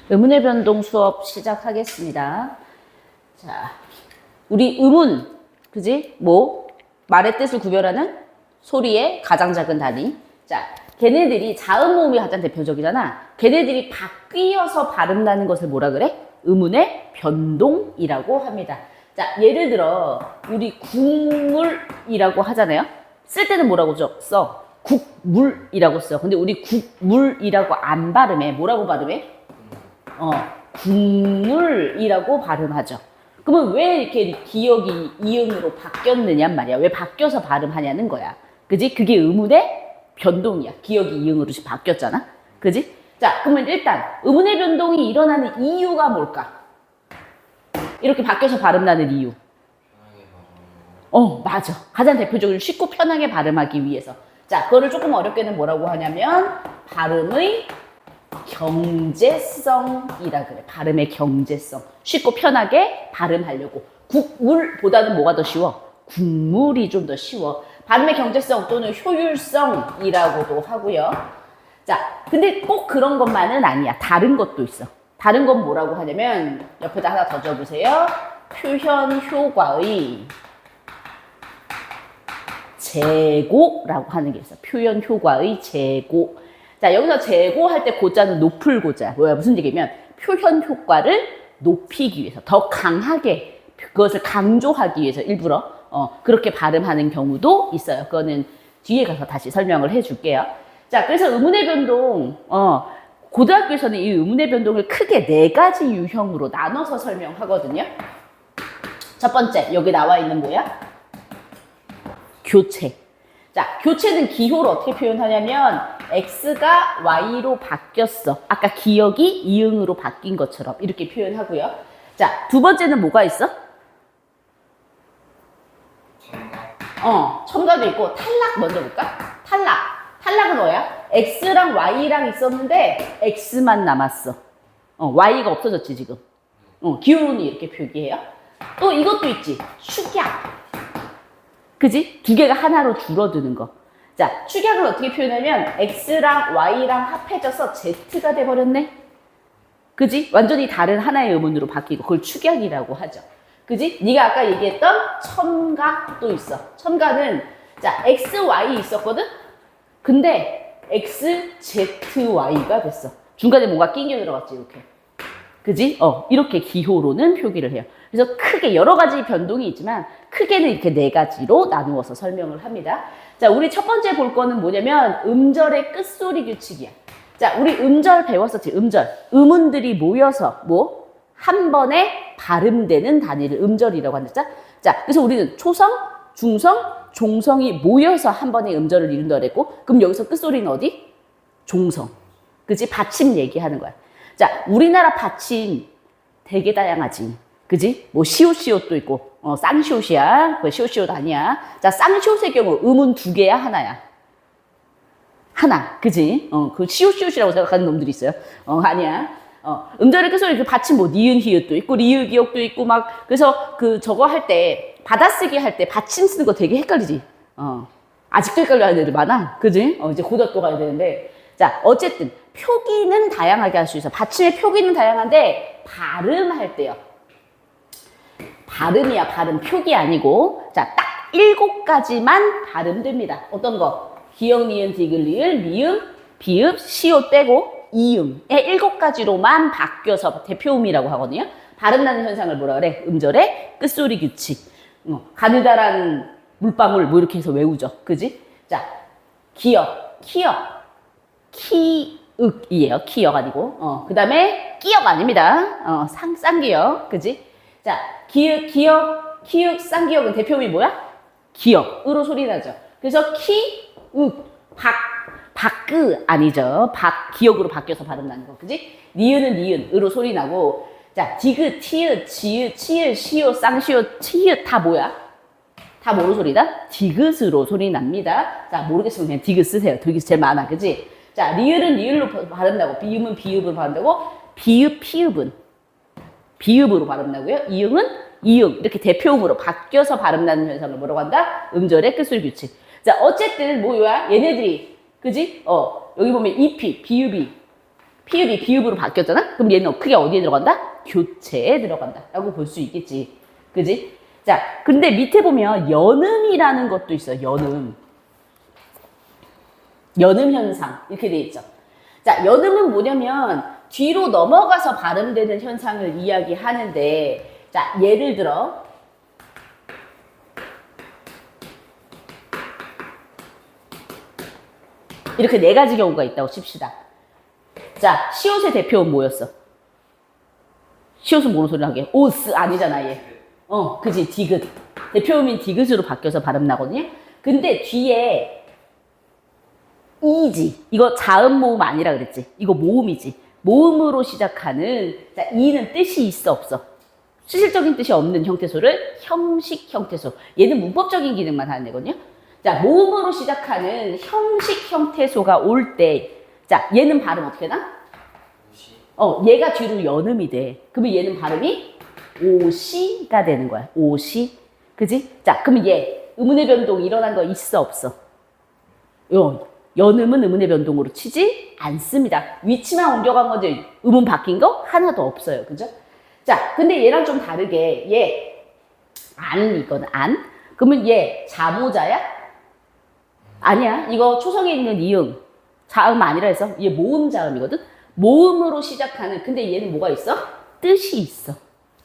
의문의 변동 수업 시작하겠습니다. 자, 우리 의문, 그지? 뭐, 말의 뜻을 구별하는 소리의 가장 작은 단위. 자, 걔네들이 자음 모음이 가장 대표적이잖아. 걔네들이 바뀌어서 발음 나는 것을 뭐라 그래? 의문의 변동이라고 합니다. 자, 예를 들어, 우리 국물이라고 하잖아요. 쓸 때는 뭐라고 써? 국물이라고 써. 근데 우리 국물이라고 안 발음해. 뭐라고 발음해? 국물이라고 발음하죠. 그러면 왜 이렇게 기억이 이응으로 바뀌었느냐 말이야. 왜 바뀌어서 발음하냐는 거야. 그지? 그게 의문의 변동이야. 기억이 이응으로 바뀌었잖아. 그지? 자, 그러면 일단 의문의 변동이 일어나는 이유가 뭘까? 이렇게 바뀌어서 발음나는 이유. 맞아. 가장 대표적으로 쉽고 편하게 발음하기 위해서. 자, 그거를 조금 어렵게는 뭐라고 하냐면 발음의 경제성이라 그래. 발음의 경제성. 쉽고 편하게 발음하려고. 국물보다는 뭐가 더 쉬워? 국물이 좀 더 쉬워. 발음의 경제성 또는 효율성이라고도 하고요. 자, 근데 꼭 그런 것만은 아니야. 다른 것도 있어. 다른 건 뭐라고 하냐면 옆에다 하나 더 적으세요. 표현 효과의 재고라고 하는 게 있어. 표현 효과의 재고. 자, 여기서 재고할 때 고자는 높을 고자. 뭐야, 무슨 얘기냐면 표현 효과를 높이기 위해서, 더 강하게 그것을 강조하기 위해서 일부러 그렇게 발음하는 경우도 있어요. 그거는 뒤에 가서 다시 설명을 해줄게요. 자, 그래서 의문의 변동, 고등학교에서는 이 의문의 변동을 크게 4가지 유형으로 나눠서 설명하거든요. 첫 번째, 여기 나와 있는 뭐야? 교체. 자, 교체는 기호를 어떻게 표현하냐면 X가 Y로 바뀌었어. 아까 기억이 이응으로 바뀐 것처럼 이렇게 표현하고요. 자, 두 번째는 뭐가 있어? 첨가도 있고 탈락 먼저 볼까? 탈락은 뭐야? X랑 Y랑 있었는데 X만 남았어. Y가 없어졌지 지금. 기호로는 이렇게 표기해요. 또 이것도 있지. 축약. 그지? 두 개가 하나로 줄어드는 거. 자, 축약을 어떻게 표현하면 X랑 Y랑 합해져서 Z가 돼버렸네. 그지? 완전히 다른 하나의 의문으로 바뀌고 그걸 축약이라고 하죠. 그지? 네가 아까 얘기했던 첨가도 있어. 첨가는 자, X, Y 있었거든? 근데 X, Z, Y가 됐어. 중간에 뭔가 끼겨 들어갔지, 이렇게. 그지? 이렇게 기호로는 표기를 해요. 그래서 크게 여러 가지 변동이 있지만 크게는 이렇게 4가지로 나누어서 설명을 합니다. 자, 우리 첫 번째 볼 거는 뭐냐면 음절의 끝소리 규칙이야. 자, 우리 음절 배웠었지, 음절. 음운들이 모여서 한 번에 발음되는 단위를 음절이라고 한다. 자, 그래서 우리는 초성, 중성, 종성이 모여서 한 번에 음절을 이룬다 그랬고, 그럼 여기서 끝소리는 어디? 종성. 그지? 받침 얘기하는 거야. 자, 우리나라 받침 되게 다양하지. 그지? 시옷시옷도 있고, 쌍시옷이야. 그 시옷시옷 아니야. 자, 쌍시옷의 경우 음은 2개야, 하나야? 하나. 그지? 그 시옷시옷이라고 생각하는 놈들이 있어요. 아니야. 음절의 끝소리 그 받침 니은 히읗도 있고, 리을 기억도 있고, 그래서 저거 할 때, 받아쓰기 할 때 받침 쓰는 거 되게 헷갈리지? 아직도 헷갈려 하는 애들 많아. 그지? 이제 고등학교 가야 되는데. 자, 어쨌든, 표기는 다양하게 할 수 있어. 받침의 표기는 다양한데, 발음할 때요. 발음이야, 발음. 표기 아니고. 자, 딱 7가지만 발음됩니다. 어떤 거? 기역, 니은, 디귿, 리을, 미음, 비읍, 시옷 빼고, 이음의 7가지로만 바뀌어서 대표음이라고 하거든요. 발음 나는 현상을 뭐라 그래? 음절의 끝소리 규칙. 가느다란 물방울 이렇게 해서 외우죠. 그지? 자, 기역, 키역, 키윽이에요. 키역 아니고. 그 다음에 끼역 아닙니다. 쌍기역. 그지? 자, 기역, 키읔, 쌍기역은 대표음이 뭐야? 기역으로 소리 나죠. 그래서 키윽, 박그 아니죠. 기역으로 바뀌어서 발음 나는 거. 그지? 니은은 니은으로 소리 나고. 자, 디귿, 티읕, 지읒, 치읓, 시읒, 쌍시읒, 치읓 다 뭐야? 다 뭐로 소리 나? 디귿으로 소리 납니다. 자, 모르겠으면 그냥 디귿 쓰세요. 디귿 제일 많아. 그지? 자, 리을은 리을로 발음 나고, 비음은 비읍으로 발음 나고, 비읍, 피읍은 비읍으로 발음 나고요. 이응은 이응. 이렇게 대표음으로 바뀌어서 발음 나는 현상을 뭐라고 한다? 음절의 끝소리 규칙. 자, 어쨌든 뭐야? 얘네들이 그지? 여기 보면 이피, 비읍이 피읍이 비읍으로 바뀌었잖아? 그럼 얘는 크게 어디에 들어간다? 교체에 들어간다. 라고 볼 수 있겠지. 그지? 자, 근데 밑에 보면 연음이라는 것도 있어요. 연음. 연음 현상. 이렇게 돼 있죠. 자, 연음은 뭐냐면 뒤로 넘어가서 발음되는 현상을 이야기하는데, 자, 예를 들어, 이렇게 네 가지 경우가 있다고 칩시다. 자, 시옷의 대표는 뭐였어? 시옷은 뭐로 소리 나게? 오스 아니잖아, 얘. 그지, 디귿. 대표음인 디귿으로 바뀌어서 발음 나거든요. 근데 뒤에 이지. 이거 자음 모음 아니라 그랬지. 이거 모음이지. 모음으로 시작하는, 자, 이는 뜻이 있어, 없어? 실질적인 뜻이 없는 형태소를 형식 형태소. 얘는 문법적인 기능만 하는 애거든요. 자, 모음으로 시작하는 형식 형태소가 올 때, 자, 얘는 발음 어떻게 나? 얘가 뒤로 연음이 돼. 그러면 얘는 발음이 오시가 되는 거야. 오시. 그지? 자, 그러면 얘, 음운의 변동 일어난 거 있어, 없어? 연음은 음운의 변동으로 치지 않습니다. 위치만 옮겨간 거지, 음운 바뀐 거 하나도 없어요. 그죠? 자, 근데 얘랑 좀 다르게, 얘, 안은 이거는 안? 그러면 얘, 자모자야? 아니야. 이거 초성에 있는 이응. 자음 아니라 해서 얘 모음 자음이거든? 모음으로 시작하는, 근데 얘는 뭐가 있어? 뜻이 있어.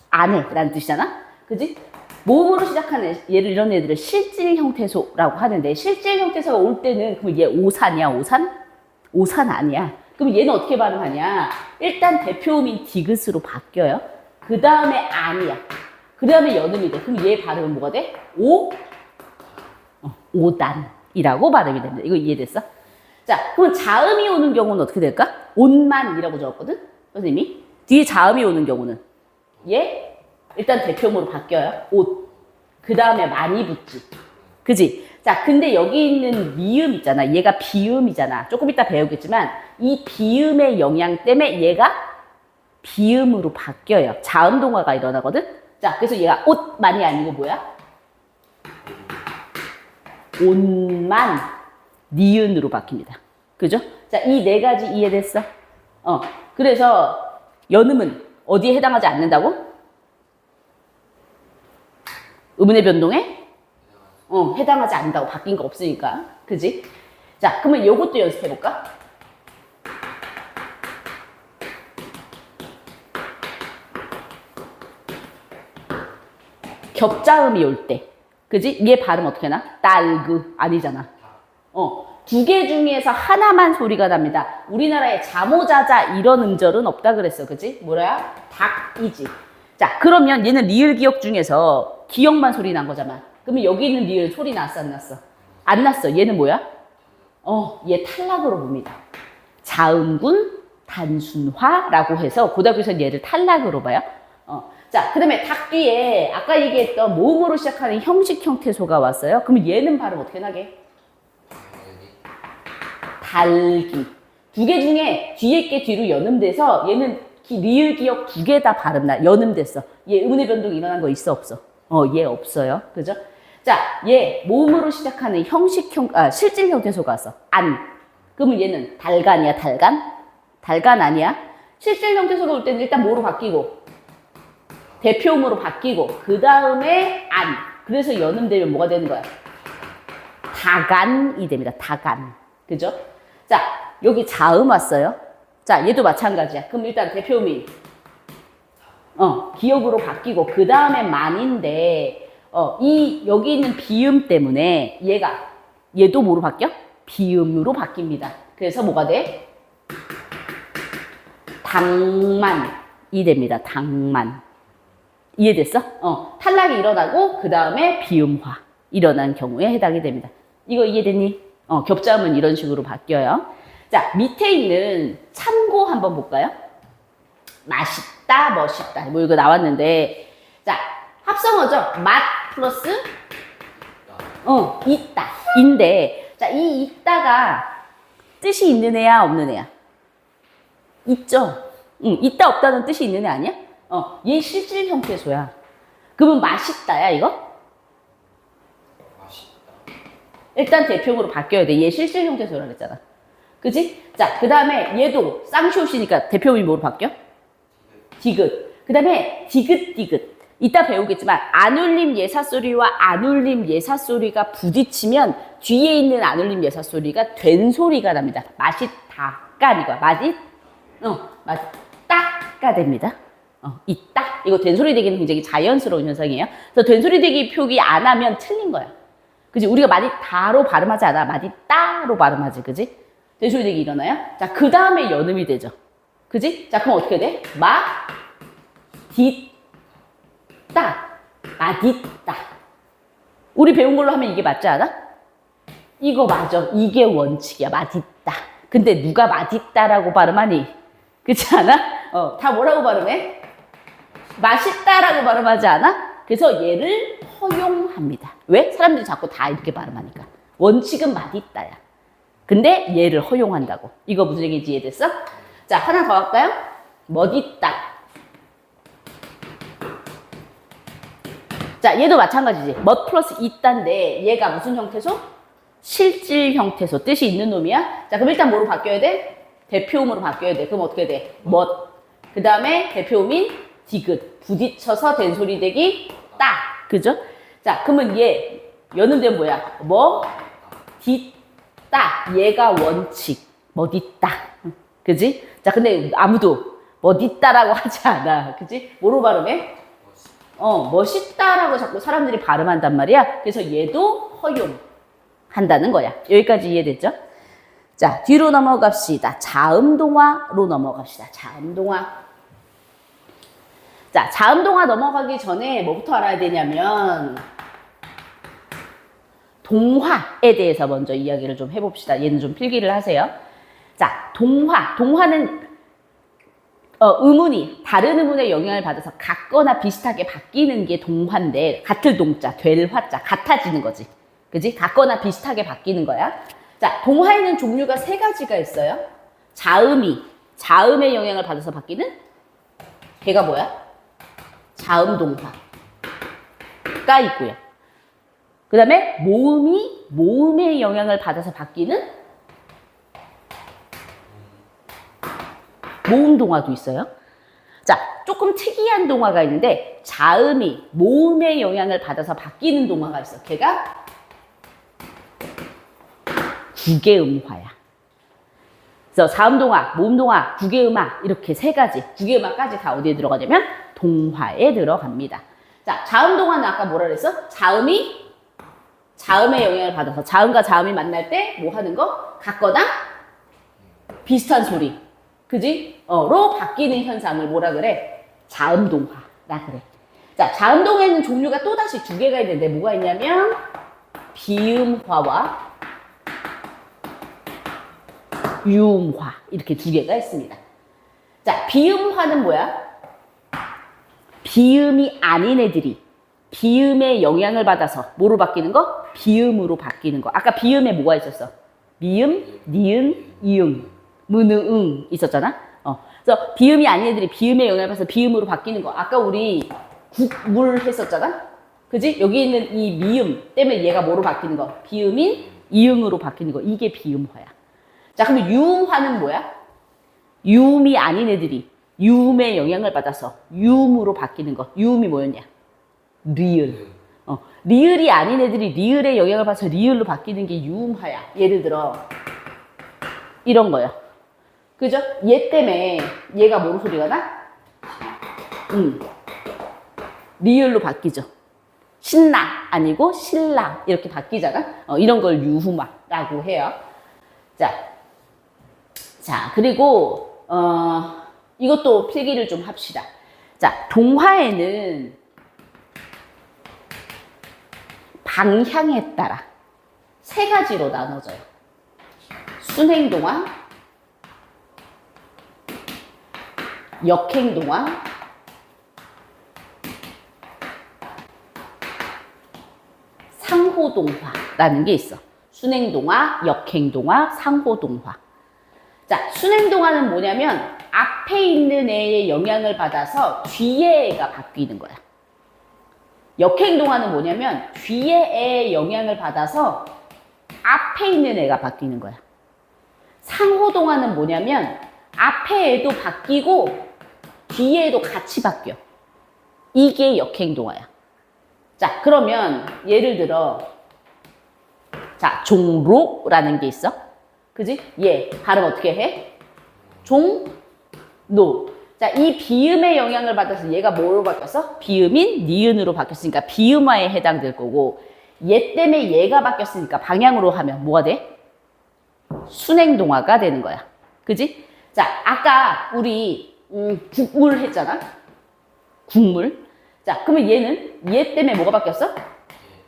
안 해. 라는 뜻이잖아? 그지? 모음으로 시작하는 얘를 이런 애들을 실질 형태소라고 하는데, 실질 형태소가 올 때는 그럼 얘 오산이야, 오산? 오산 아니야. 그럼 얘는 어떻게 발음하냐? 일단 대표음인 디귿으로 바뀌어요. 그 다음에 안이야. 그 다음에 연음이 돼. 그럼 얘 발음은 뭐가 돼? 오단이라고 발음이 됩니다. 이거 이해됐어? 자, 그럼 자음이 오는 경우는 어떻게 될까? 온만이라고 적었거든? 선생님이. 뒤에 자음이 오는 경우는 얘 일단 대표음으로 바뀌어요. 옷. 그 다음에 많이 붙지. 그지? 자, 근데 여기 있는 미음 있잖아. 얘가 비음이잖아. 조금 이따 배우겠지만 이 비음의 영향 때문에 얘가 비음으로 바뀌어요. 자음 동화가 일어나거든? 자, 그래서 얘가 옷만이 아니고 뭐야? 온만, 니은으로 바뀝니다. 그죠? 자, 이 네 가지 이해됐어? 그래서 연음은 어디에 해당하지 않는다고? 음운의 변동에? 해당하지 않는다고. 바뀐 거 없으니까. 그지? 자, 그러면 요것도 연습해볼까? 겹자음이 올 때. 그지? 얘 발음 어떻게 나? 딸그. 아니잖아. 두 개 중에서 하나만 소리가 납니다. 우리나라에 자모자자 이런 음절은 없다 그랬어. 그지? 뭐야? 닭이지. 자, 그러면 얘는 리을 기억 중에서 기억만 소리 난 거잖아. 그러면 여기 있는 리을 소리 났어, 안 났어? 안 났어. 얘는 뭐야? 얘 탈락으로 봅니다. 자음군 단순화라고 해서 고등학교에서는 얘를 탈락으로 봐요. 자, 그 다음에 닭 뒤에 아까 얘기했던 모음으로 시작하는 형식 형태소가 왔어요. 그러면 얘는 발음 어떻게 나게? 달기. 두 개 중에 뒤에 게 뒤로 연음돼서 얘는 리을 기억 두 개 다 발음 나. 연음됐어. 얘 음운의 변동이 일어난 거 있어, 없어? 얘 없어요. 그죠? 자, 얘 모음으로 시작하는 실질 형태소가 왔어. 안. 그러면 얘는 달간이야, 달간? 달간 아니야? 실질 형태소가 올 때는 일단 뭐로 바뀌고? 대표음으로 바뀌고, 그 다음에 안. 그래서 연음되면 뭐가 되는 거야? 다간이 됩니다. 다간. 그죠? 자, 여기 자음 왔어요. 자, 얘도 마찬가지야. 그럼 일단 대표음이 기억으로 바뀌고, 그 다음에 만인데, 여기 있는 비음 때문에 얘도 뭐로 바뀌어? 비음으로 바뀝니다. 그래서 뭐가 돼? 당만이 됩니다. 당만. 이해됐어? 탈락이 일어나고 그 다음에 비음화 일어난 경우에 해당이 됩니다. 이거 이해됐니? 겹자음은 이런 식으로 바뀌어요. 자, 밑에 있는 참고 한번 볼까요? 맛있다, 멋있다. 뭐 이거 나왔는데, 자, 합성어죠? 맛 플러스 있다. 인데, 자, 이 있다가 뜻이 있는 애야, 없는 애야? 있죠? 있다, 없다는 뜻이 있는 애 아니야? 얘 실질 형태소야. 그러면 맛있다야, 이거? 맛있다. 일단 대표음으로 바뀌어야 돼. 얘 실질 형태소라 그랬잖아. 그지? 자, 그 다음에 얘도 쌍시옷이니까 대표음이 뭐로 바뀌어? 디귿. 그 다음에 디귿디귿. 이따 배우겠지만 안 울림 예사소리와 안 울림 예사소리가 부딪히면 뒤에 있는 안 울림 예사소리가 된 소리가 납니다. 맛있다가 아니고 맛있다가 됩니다. 있다. 이거 된소리 되기는 굉장히 자연스러운 현상이에요. 그래서 된소리 되기 표기 안 하면 틀린 거야. 그지? 우리가 맛있다로 발음하지 않아. 맛있다로 발음하지. 그지? 된소리 되기 일어나요? 자, 그 다음에 연음이 되죠. 그지? 자, 그럼 어떻게 돼? 맛있다. 우리 배운 걸로 하면 이게 맞지 않아? 이거 맞아. 이게 원칙이야. 맛있다. 근데 누가 맛있다라고 발음하니? 그렇지 않아? 다 뭐라고 발음해? 맛있다라고 발음하지 않아? 그래서 얘를 허용합니다. 왜? 사람들이 자꾸 다 이렇게 발음하니까. 원칙은 맛있다야. 근데 얘를 허용한다고. 이거 무슨 얘기인지 이해됐어? 자, 하나 더 할까요? 멋있다. 자, 얘도 마찬가지지. 멋 플러스 있다인데 얘가 무슨 형태소? 실질 형태소. 뜻이 있는 놈이야. 자, 그럼 일단 뭐로 바뀌어야 돼? 대표음으로 바뀌어야 돼. 그럼 어떻게 돼? 멋. 그 다음에 대표음인 디귿. 부딪혀서 된소리 되기 따. 그죠? 자, 그러면 얘 연음되면 뭐야? 멋있다. 얘가 원칙. 멋있다. 그지? 자, 근데 아무도 멋있다라고 하지 않아. 그지? 뭐로 발음해? 멋있다라고 자꾸 사람들이 발음한단 말이야. 그래서 얘도 허용한다는 거야. 여기까지 이해됐죠? 자, 뒤로 넘어갑시다. 자음동화로 넘어갑시다. 자음동화. 자, 자음동화 넘어가기 전에 뭐부터 알아야 되냐면 동화에 대해서 먼저 이야기를 좀 해봅시다. 얘는 좀 필기를 하세요. 자, 동화는 의문이 다른 의문의 영향을 받아서 같거나 비슷하게 바뀌는 게 동화인데 같을 동자, 될 화자, 같아지는 거지. 그지? 같거나 비슷하게 바뀌는 거야. 자, 동화에는 종류가 3가지가 있어요. 자음의 영향을 받아서 바뀌는 걔가 뭐야? 자음 동화가 있고요. 그 다음에 모음의 영향을 받아서 바뀌는 모음 동화도 있어요. 자, 조금 특이한 동화가 있는데 자음이 모음의 영향을 받아서 바뀌는 동화가 있어. 걔가 구개음화야. 그래서 자음 동화, 모음 동화, 구개음화 이렇게 3가지. 구개음화까지 다 어디에 들어가냐면 동화에 들어갑니다. 자, 자음 동화는 아까 뭐라 그랬어? 자음의 영향을 받아서 자음과 자음이 만날 때 뭐 하는 거? 같거나 비슷한 소리. 그지? 로 바뀌는 현상을 뭐라 그래? 자음동화라 그래. 자, 자음동화에는 종류가 또다시 2개가 있는데 뭐가 있냐면 비음화와 유음화 이렇게 2개가 있습니다. 자, 비음화는 뭐야? 비음이 아닌 애들이 비음의 영향을 받아서 뭐로 바뀌는 거? 비음으로 바뀌는 거. 아까 비음에 뭐가 있었어? 미음, 니은, 이응. 문응 있었잖아. 그래서 비음이 아닌 애들이 비음의 영향을 받아서 비음으로 바뀌는 거. 아까 우리 국물 했었잖아. 그지? 여기 있는 이 미음 때문에 얘가 뭐로 바뀌는 거? 비음인 이응으로 바뀌는 거. 이게 비음화야. 자, 그러면 유음화는 뭐야? 유음이 아닌 애들이 유음의 영향을 받아서 유음으로 바뀌는 거. 유음이 뭐였냐? 리을. 리을이 아닌 애들이 리을의 영향을 받아서 리을로 바뀌는 게 유음화야. 예를 들어 이런 거요. 그죠? 얘 때문에 얘가 뭐로 소리가 나? 리을로 바뀌죠. 신나 아니고 신랑 이렇게 바뀌잖아. 이런 걸 유음화라고 해요. 자, 그리고 이것도 필기를 좀 합시다. 자, 동화에는 방향에 따라 3가지로 나눠져요. 순행동화, 역행동화, 상호동화라는 게 있어. 순행동화, 역행동화, 상호동화. 자, 순행동화는 뭐냐면 앞에 있는 애의 영향을 받아서 뒤에 애가 바뀌는 거야. 역행동화는 뭐냐면 뒤에 애의 영향을 받아서 앞에 있는 애가 바뀌는 거야. 상호동화는 뭐냐면 앞에 애도 바뀌고 뒤에 애도 같이 바뀌어. 이게 역행동화야. 자, 그러면 예를 들어 자, 종로라는 게 있어. 그지? 얘 발음 어떻게 해? 종로. 자, 이 비음의 영향을 받아서 얘가 뭐로 바뀌었어? 비음인 니은으로 바뀌었으니까 비음화에 해당될 거고, 얘 때문에 얘가 바뀌었으니까 방향으로 하면 뭐가 돼? 순행동화가 되는 거야. 그지? 자, 아까 우리 국물 했잖아. 국물. 자, 그러면 얘는 얘 때문에 뭐가 바뀌었어?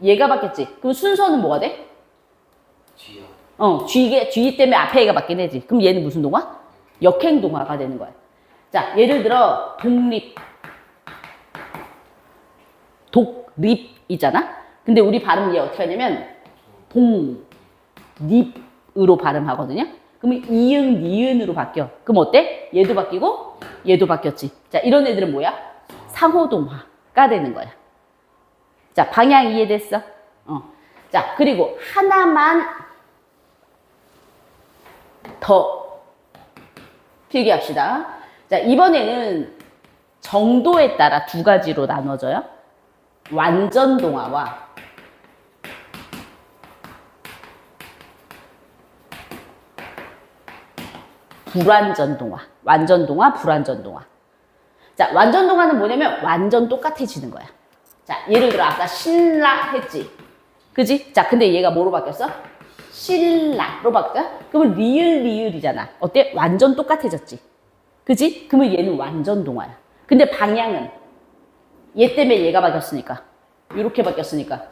얘가 바뀌었지. 그럼 순서는 뭐가 돼? 쥐요. 쥐 때문에 앞에 애가 바뀌긴 하지. 그럼 얘는 무슨 동화? 역행동화가 되는 거야. 자, 예를 들어 독립. 독립이잖아. 근데 우리 발음 얘 어떻게 하냐면 독립으로 발음하거든요. 그러면 이응, 니은으로 바뀌어. 그럼 어때? 얘도 바뀌고 얘도 바뀌었지. 자, 이런 애들은 뭐야? 상호동화가 되는 거야. 자, 방향 이해됐어? 자, 그리고 하나만 더 필기합시다. 자, 이번에는 정도에 따라 두 가지로 나눠져요. 완전동화와 불완전동화. 완전동화, 불완전동화. 자, 완전동화는 뭐냐면 완전 똑같아지는 거야. 자, 예를 들어 아까 신라 했지. 그지? 자, 근데 얘가 뭐로 바뀌었어? 신라로 바뀌었어? 그러면 리을이잖아. 어때? 완전 똑같아졌지. 그지? 그러면 얘는 완전동화야. 근데 방향은 얘 때문에 얘가 바뀌었으니까, 이렇게 바뀌었으니까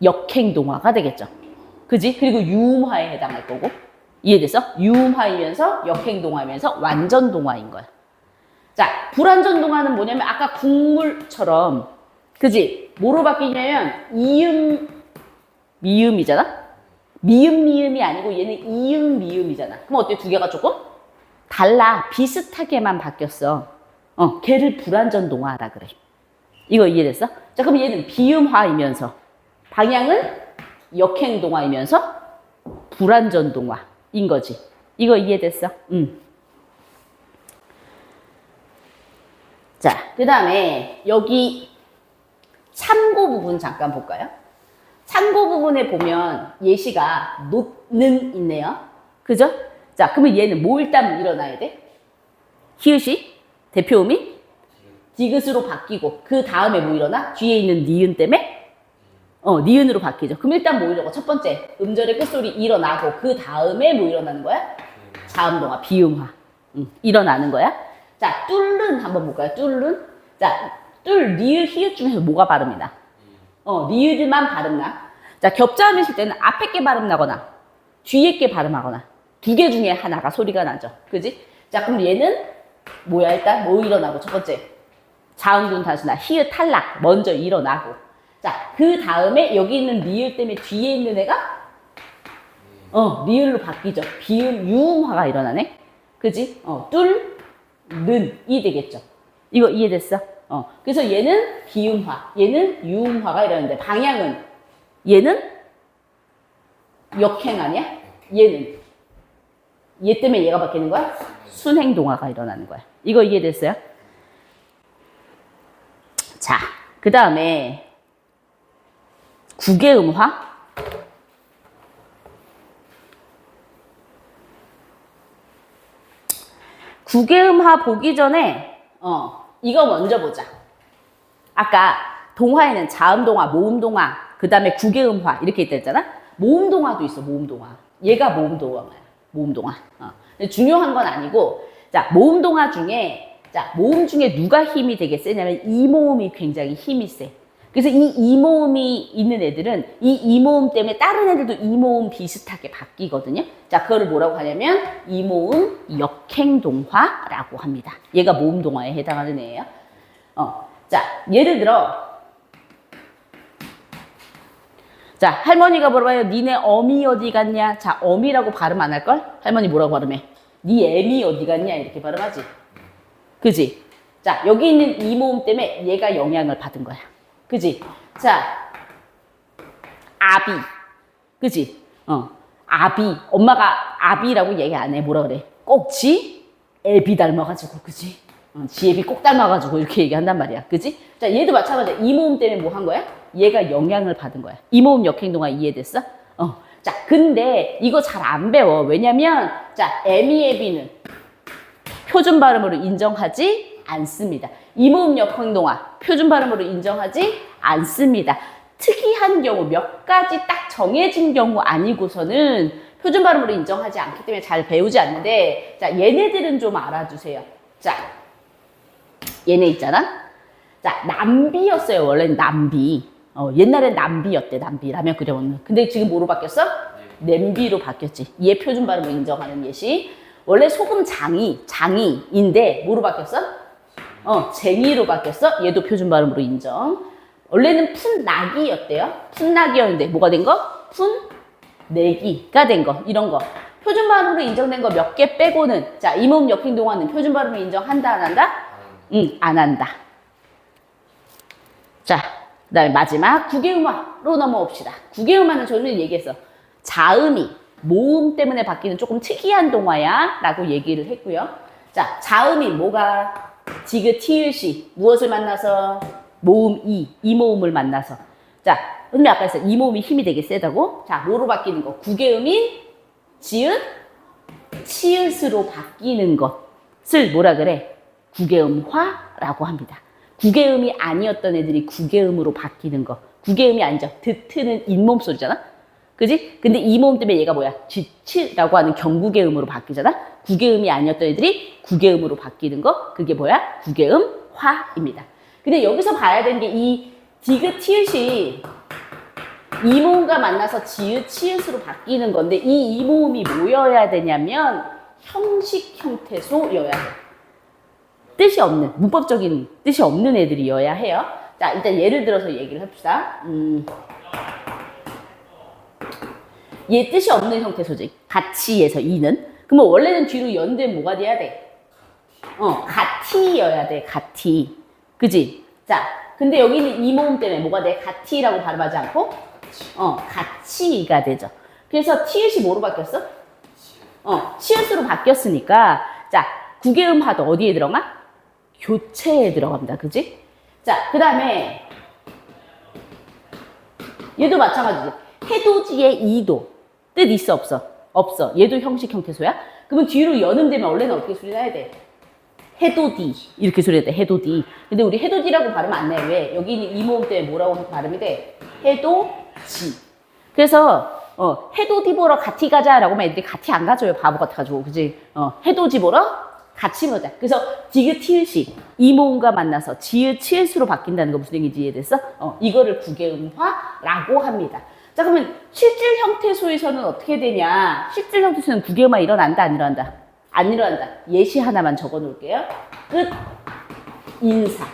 역행동화가 되겠죠. 그지? 그리고 유음화에 해당할 거고. 이해됐어? 유음화이면서 역행동화이면서 완전동화인 거야. 자, 불완전동화는 뭐냐면 아까 국물처럼, 그지? 뭐로 바뀌냐면 이음, 미음이잖아? 미음이 아니고 얘는 이응, 미음이잖아. 그럼 어때? 두 개가 조금 달라. 비슷하게만 바뀌었어. 걔를 불완전동화라 그래. 이거 이해됐어? 자, 그럼 얘는 비음화이면서 방향은 역행동화이면서 불완전동화인 거지. 이거 이해됐어? 자, 그 다음에 여기 참고 부분 잠깐 볼까요? 참고 부분에 보면 예시가 는 있네요. 그죠? 자, 그러면 얘는 뭐 일단 일어나야 돼? 히읗이 대표음이 디귿으로 바뀌고 그 다음에 뭐 일어나? 뒤에 있는 니은 때문에 니은으로 바뀌죠. 그럼 일단 뭐 일어나고 첫 번째 음절의 끝소리 일어나고 그 다음에 뭐 일어나는 거야? 자음동화, 비음화 일어나는 거야. 자, 뚫는 한번 볼까요? 뚫는. 자, 리을, 히읗 중에서 뭐가 발음이 나? 리을만 발음 나. 자, 겹자음 있을 때는 앞에 게 발음 나거나 뒤에 게 발음하거나 두 개 중에 하나가 소리가 나죠. 그지? 자, 그럼 얘는 뭐야? 일단 뭐 일어나고 첫 번째 자음군 단수나 히읗 탈락 먼저 일어나고. 자, 그 다음에 여기 있는 리을 때문에 뒤에 있는 애가 리을로 바뀌죠. 비음, 유음화가 일어나네. 그지? 뚫는이 되겠죠. 이거 이해됐어? 그래서 얘는 비음화, 얘는 유음화가 일어나는데 방향은 얘는 역행 아니야? 얘는 얘 때문에 얘가 바뀌는 거야? 순행동화가 일어나는 거야. 이거 이해됐어요? 자, 그 다음에 국외음화. 국외음화 보기 전에 이거 먼저 보자. 아까 동화에는 자음동화, 모음동화, 그 다음에 국외음화 이렇게 있다 했잖아. 모음동화도 있어. 모음동화. 얘가 모음동화야. 모음동화. 근데 중요한 건 아니고, 자, 모음동화 중에, 자, 모음 중에 누가 힘이 되게 세냐면 이모음이 굉장히 힘이 세. 그래서 이 이모음이 있는 애들은 이 이모음 때문에 다른 애들도 이모음 비슷하게 바뀌거든요. 자, 그거를 뭐라고 하냐면 이모음 역행동화라고 합니다. 얘가 모음동화에 해당하는 애예요. 자, 예를 들어, 자, 할머니가 물어봐요. 니네 어미 어디 갔냐? 자, 어미라고 발음 안 할걸? 할머니 뭐라고 발음해? 니 애미 어디 갔냐? 이렇게 발음하지. 그지? 자, 여기 있는 이 모음 때문에 얘가 영향을 받은 거야. 그지? 자, 아비. 그지? 아비, 엄마가 아비라고 얘기 안 해. 뭐라 그래? 꼭 지 애비 닮아가지고, 그지? 지 애비 꼭 닮아가지고 이렇게 얘기한단 말이야. 그지? 자, 얘도 마찬가지야. 이 모음 때문에 뭐 한 거야? 얘가 영향을 받은 거야. 이 모음 역행동화 이해됐어? 자, 근데 이거 잘 안 배워. 왜냐면, 자, 애미애비는 표준 발음으로 인정하지 않습니다. 이 모음 역행동화 표준 발음으로 인정하지 않습니다. 특이한 경우, 몇 가지 딱 정해진 경우 아니고서는 표준 발음으로 인정하지 않기 때문에 잘 배우지 않는데, 자, 얘네들은 좀 알아주세요. 자, 얘네 있잖아? 자, 남비였어요. 원래는 남비. 옛날엔 남비였대, 남비. 라면 끓여 먹는. 근데 지금 뭐로 바뀌었어? 냄비로 바뀌었지. 얘 표준 발음으로 인정하는 예시. 원래 소금 장이인데, 뭐로 바뀌었어? 쟁이로 바뀌었어. 얘도 표준 발음으로 인정. 원래는 푼나기였대요. 푼나기였는데, 뭐가 된 거? 푼내기가 된 거. 이런 거. 표준 발음으로 인정된 거 몇 개 빼고는, 자, 이 모음 역행 동화는 표준 발음으로 인정한다, 안 한다? 안 한다. 자, 그 다음에 마지막 국외음화로 넘어옵시다. 국외음화는 저는 얘기했어. 자음이 모음 때문에 바뀌는 조금 특이한 동화야 라고 얘기를 했고요. 자, 자음이 뭐가? 디귿, 티읕이 무엇을 만나서? 모음 이 모음을 만나서. 자, 근데 아까 했어. 이 모음이 힘이 되게 세다고? 자, 뭐로 바뀌는 거? 국외음인 지읒, 치읒으로 바뀌는 것을 뭐라 그래? 국외음화라고 합니다. 국외음이 아니었던 애들이 국외음으로 바뀌는 거. 국외음이 아니죠. 듣트는 잇몸 소리잖아. 그지? 근데 이 모음 때문에 얘가 뭐야? 지치라고 하는 경국외음으로 바뀌잖아. 국외음이 아니었던 애들이 국외음으로 바뀌는 거. 그게 뭐야? 국외음화입니다. 근데 여기서 봐야 되는 게 이 디귿, 티읕이 이 모음과 만나서 지읒, 치읒으로 바뀌는 건데 이 모음이 뭐여야 되냐면 형식 형태소여야 돼. 뜻이 없는, 문법적인 뜻이 없는 애들이어야 해요. 자, 일단 예를 들어서 얘기를 해봅시다. 얘 뜻이 없는 형태소지. 가치에서 이는. 그러면 원래는 뒤로 연대면 뭐가 돼야 돼? 가티여야 돼. 가티. 그지? 자, 근데 여기는 이 모음 때문에 뭐가 돼? 가티라고 발음하지 않고 가치가 되죠. 그래서 티읕이 뭐로 바뀌었어? 치읕으로 바뀌었으니까 자, 국외음화도 어디에 들어가? 교체에 들어갑니다. 그지? 자, 그 다음에 얘도 마찬가지지. 해돋이의 이도 뜻 있어 없어? 없어. 얘도 형식 형태소야. 그러면 뒤로 연음되면 원래는 어떻게 소리 나야 돼? 해돋이 이렇게 소리 해야 돼. 해돋이. 근데 우리 해돋이라고 발음 안 내. 왜? 여기는 이 모음 때문에 뭐라고 발음이 돼? 해돋이. 그래서 해돋이 보러 같이 가자라고 하면 애들이 같이 안 가줘요. 바보 같아가지고. 그지? 해돋이 보러 같이 보자. 그래서 디귿, 티읕이 이 모음과 만나서 지읒, 치읒으로 바뀐다는 거 무슨 얘기인지 이해됐어? 이거를 국외음화라고 합니다. 자, 그러면 실질 형태소에서는 어떻게 되냐? 실질 형태소는 국외음화 일어난다, 안 일어난다? 안 일어난다. 예시 하나만 적어 놓을게요. 끝인사.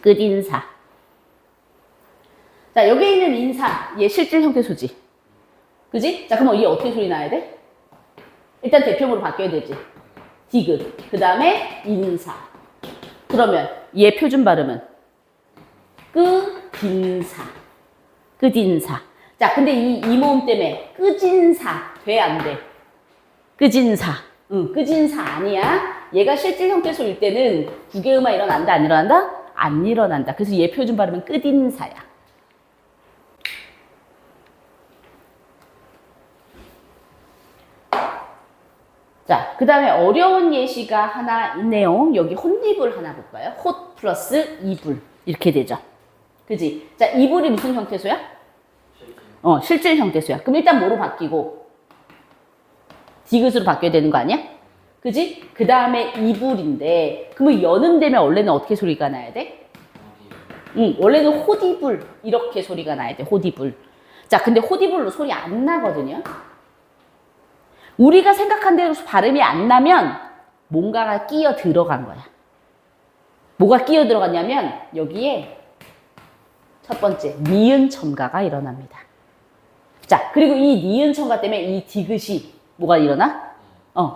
끝인사. 자, 여기 있는 인사, 얘 실질 형태소지. 그지? 자, 그럼 얘 어떻게 소리 나야 돼? 일단 대표문으로 바뀌어야 되지. 디귿. 그 다음에 인사. 그러면 얘 표준 발음은 끝인사. 끝인사. 자, 근데 이 모음 때문에 끝인사 돼, 안 돼? 끝인사. 끝인사 아니야. 얘가 실질 형태소일 때는 국외음화 일어난다, 안 일어난다? 안 일어난다. 그래서 얘 표준 발음은 끝인사야. 자, 그 다음에 어려운 예시가 하나 있네요. 여기 혼이불 하나 볼까요? 홑 플러스 이불. 이렇게 되죠. 그지? 자, 이불이 무슨 형태소야? 실질 형태소야. 그럼 일단 뭐로 바뀌고? 디귿으로 바뀌어야 되는 거 아니야? 그지? 그 다음에 이불인데, 그러면 연음되면 원래는 어떻게 소리가 나야 돼? 원래는 홑이불. 이렇게 소리가 나야 돼. 홑이불. 자, 근데 홑이불로 소리 안 나거든요. 우리가 생각한 대로 발음이 안 나면 뭔가가 끼어 들어간 거야. 뭐가 끼어 들어갔냐면 여기에 첫 번째 니은 첨가가 일어납니다. 자, 그리고 이 니은 첨가 때문에 이 디귿이 뭐가 일어나?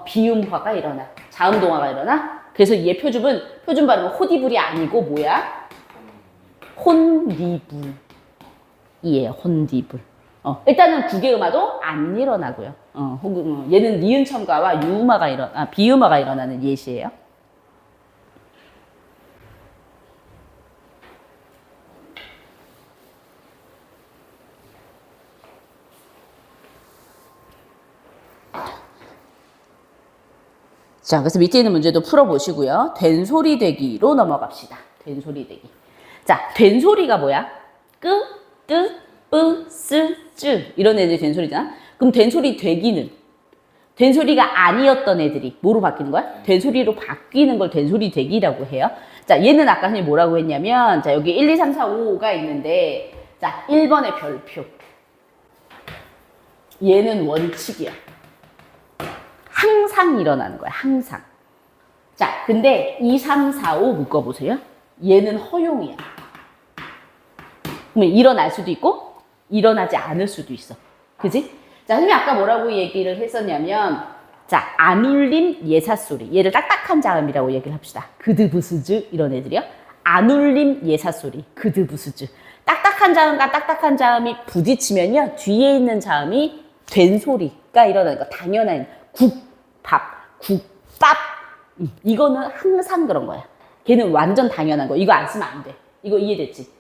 비음화가 일어나. 자음동화가 일어나. 그래서 얘 표준 발음은 홑이불이 아니고 뭐야? 혼디불이에요. 혼디불. 일단은 국외음화도 안 일어나고요. 혹은 얘는 니은 첨가와 비음화가 일어나는 예시예요. 자, 그래서 밑에 있는 문제도 풀어보시고요. 된소리 되기로 넘어갑시다. 된소리 되기. 자, 된소리가 뭐야? 끄, 뜨, 뿌, 쓰, 쯔. 이런 애들이 된소리잖아. 그럼 된소리 되기는? 된소리가 아니었던 애들이 뭐로 바뀌는 거야? 된소리로 바뀌는 걸 된소리 되기라고 해요. 자, 얘는 아까 선생님이 뭐라고 했냐면, 자, 여기 1, 2, 3, 4, 5가 있는데, 자, 1번의 별표. 얘는 원칙이야. 항상 일어나는 거야, 항상. 자, 근데 2, 3, 4, 5 묶어보세요. 얘는 허용이야. 그러면 일어날 수도 있고, 일어나지 않을 수도 있어. 그지? 자, 선생님이 아까 뭐라고 얘기를 했었냐면, 자, 안 울림 예사소리. 얘를 딱딱한 자음이라고 얘기를 합시다. 그드부스즈 이런 애들이요. 안 울림 예사소리. 그드부스즈. 딱딱한 자음과 딱딱한 자음이 부딪히면요, 뒤에 있는 자음이 된 소리가 일어나는 거. 당연한 국밥, 국밥. 이거는 항상 그런 거야. 걔는 완전 당연한 거. 이거 안 쓰면 안 돼. 이거 이해됐지?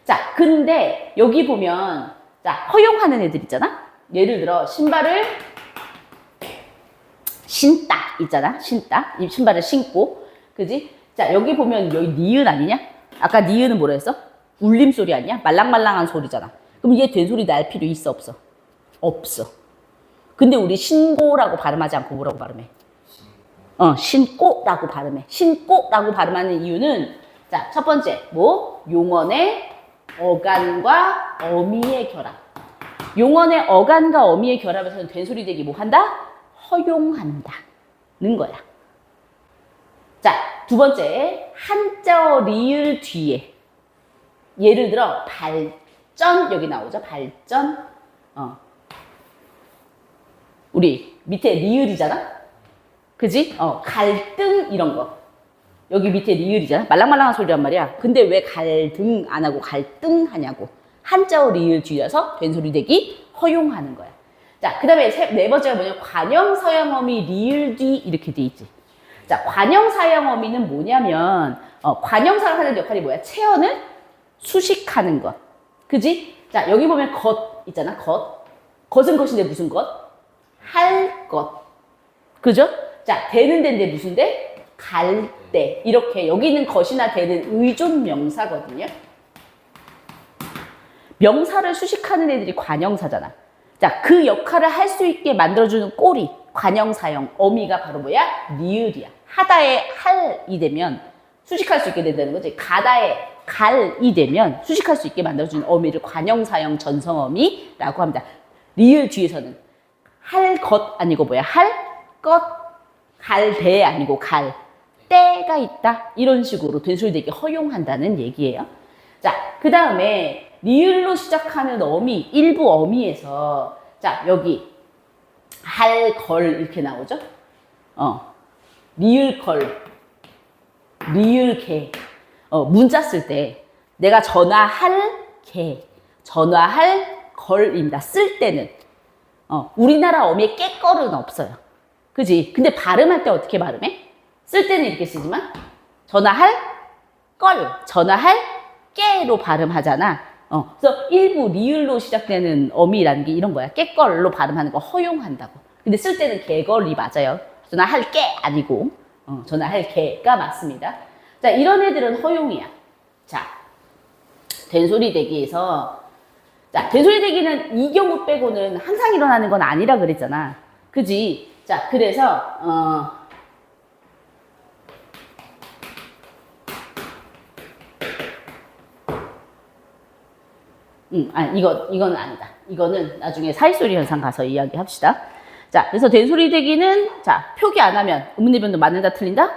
자, 근데 여기 보면, 자, 허용하는 애들 있잖아? 예를 들어, 신발을 신다 있잖아? 신다. 이 신발을 신고. 그지? 자, 여기 보면 여기 니은 아니냐? 아까 니은은 뭐라 했어? 울림 소리 아니야? 말랑말랑한 소리잖아. 그럼 얘 된 소리 날 필요 있어, 없어? 없어. 근데 우리 신고라고 발음하지 않고 뭐라고 발음해? 신고라고 발음해. 신고라고 발음하는 이유는, 자, 첫 번째, 뭐? 용언의 어간과 어미의 결합. 용언의 어간과 어미의 결합에서는 된소리 되기 뭐 한다? 허용한다는 거야. 자, 두 번째, 한자어 리을 뒤에. 예를 들어, 발전, 여기 나오죠? 발전. 우리 밑에 리을이잖아? 그지? 갈등, 이런 거. 여기 밑에 리을이잖아? 말랑말랑한 소리란 말이야. 근데 왜 갈등 안 하고 갈등 하냐고. 한자어 리을 뒤여서 된소리 되기 허용하는 거야. 자, 그 다음에 네 번째가 뭐냐? 관형사형어미 리을 뒤 이렇게 돼 있지. 자, 관형사형어미는 뭐냐면, 관형사가 하는 역할이 뭐야? 체어는 수식하는 것. 그지? 자, 여기 보면 것 있잖아, 것. 것은 것인데 무슨 것? 할 것. 그죠? 자, 되는 데인데 무슨 데? 갈 때. 이렇게 여기 있는 것이나 되는 의존 명사거든요. 명사를 수식하는 애들이 관형사잖아. 자, 그 역할을 할 수 있게 만들어주는 꼬리, 관형사형, 어미가 바로 뭐야? 리을이야. 하다에 할이 되면 수식할 수 있게 된다는 거지. 가다에 갈이 되면 수식할 수 있게 만들어주는 어미를 관형사형 전성어미라고 합니다. 리을 뒤에서는 할 것 아니고 뭐야? 할 것, 갈 대 아니고 갈 때가 있다. 이런 식으로 된소리 되기 허용한다는 얘기예요. 자, 그 다음에 리을로 시작하는 어미, 일부 어미에서, 자, 여기, 할, 걸, 이렇게 나오죠? 리을, 걸, 리을, 개. 문자 쓸 때, 내가 전화할, 개, 전화할, 걸입니다. 쓸 때는. 우리나라 어미에 깨걸은 없어요. 그지? 근데 발음할 때 어떻게 발음해? 쓸 때는 이렇게 쓰지만, 전화할, 걸, 전화할, 깨로 발음하잖아. 그래서 일부 리을로 시작되는 어미라는 게 이런 거야. 깨걸로 발음하는 거 허용한다고. 근데 쓸 때는 개걸이 맞아요. 전화할 게 아니고, 전화할 개가 맞습니다. 자, 이런 애들은 허용이야. 자, 된소리 대기에서, 자, 된소리 대기는 이 경우 빼고는 항상 일어나는 건 아니라 그랬잖아. 그지? 자, 그래서, 이건 아니다. 이거는 나중에 사이소리 현상 가서 이야기합시다. 자, 그래서 된소리 대기는, 자, 표기 안 하면 음문이변도 맞는다, 틀린다?